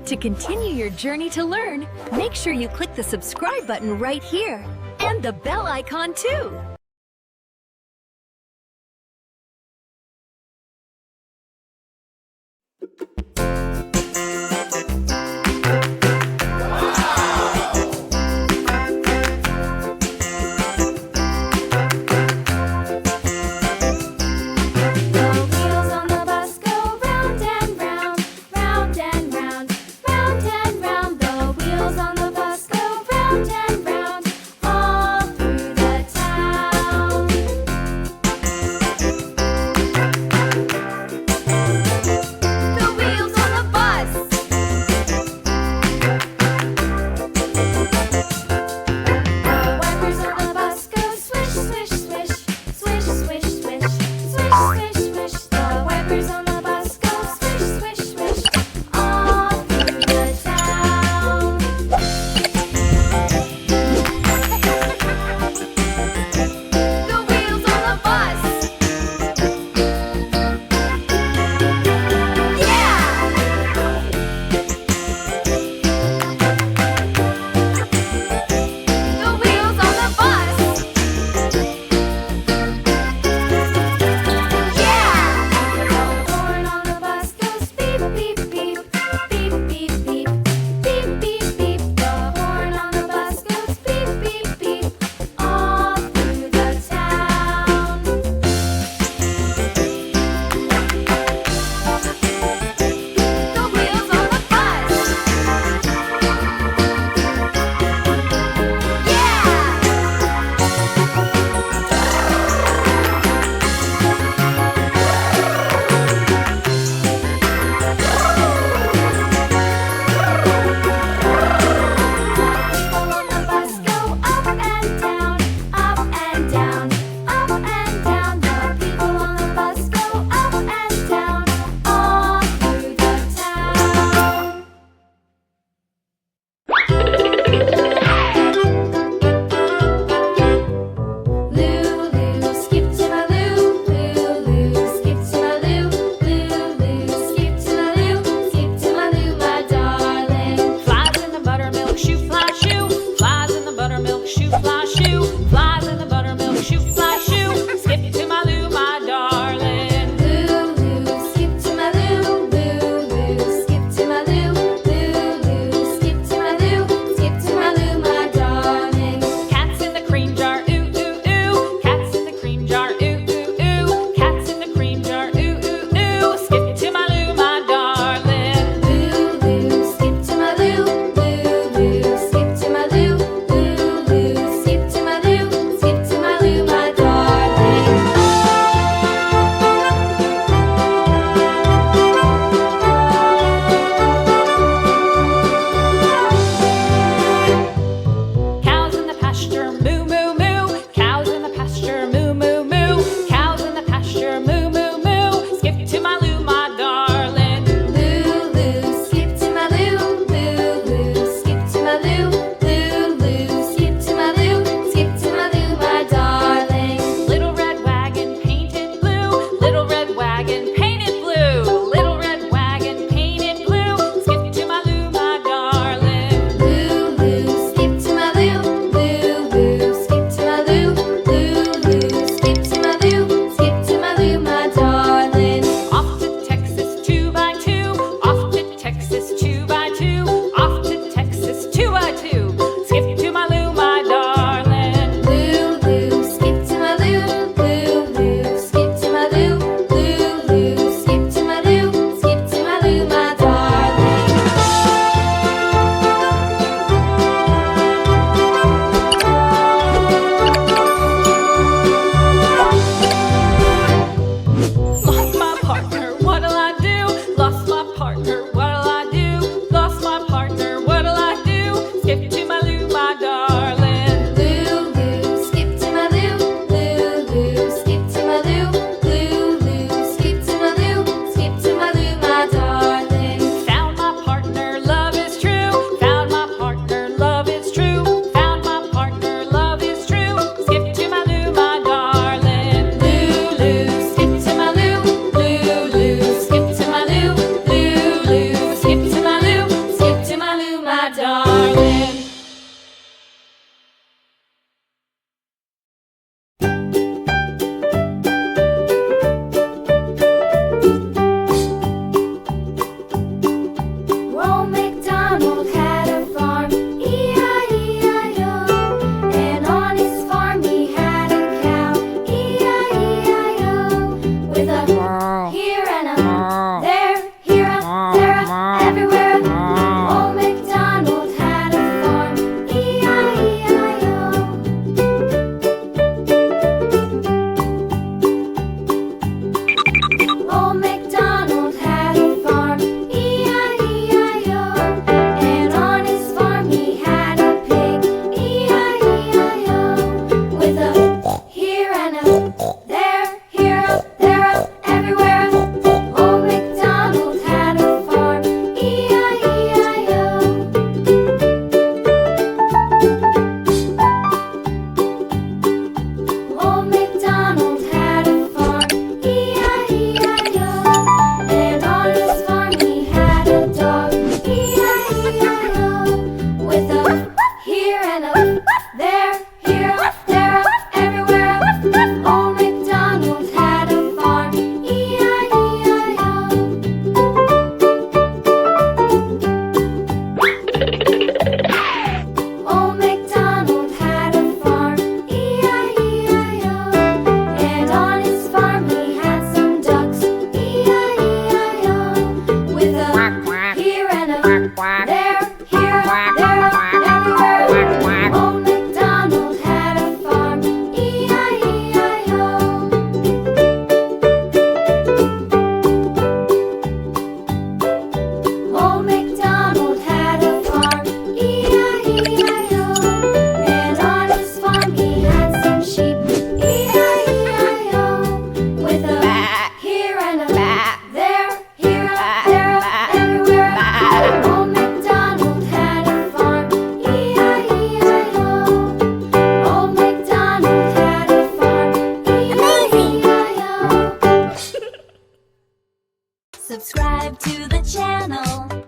To continue your journey to learn, make sure you click the subscribe button right here and the bell icon too. All through the town. there, everywhere. Old MacDonald had a farm, E-I-E-I-O. Old MacDonald had a farm, E-I-E-I-O. And on his farm he had a pig, E-I-E-I-O. With a here and a there, here up, there up, everywhere. Old MacDonald had a farm, E-I-E-I-O. Old MacDonald had a farm, E-I-E-I-O. And on his farm he had a dog, E-I-E-I-O. With a here and a there, here up, there up, everywhere. Old MacDonald had a farm, E-I-E-I-O. Old MacDonald had a farm, E-I-E-I-O. And on his farm he had some ducks, E-I-E-I-O. With a here and a there, here, there, everywhere. Old MacDonald had a farm, E-I-E-I-O. Old MacDonald had a farm, E-I-E-I-O. And on his farm he had some sheep, E-I-E-I-O. With a here and a there, here, there, everywhere. Old MacDonald had a farm, E-I-E-I-O. Old MacDonald had a farm, E-I-E-I-O. Subscribe to the channel.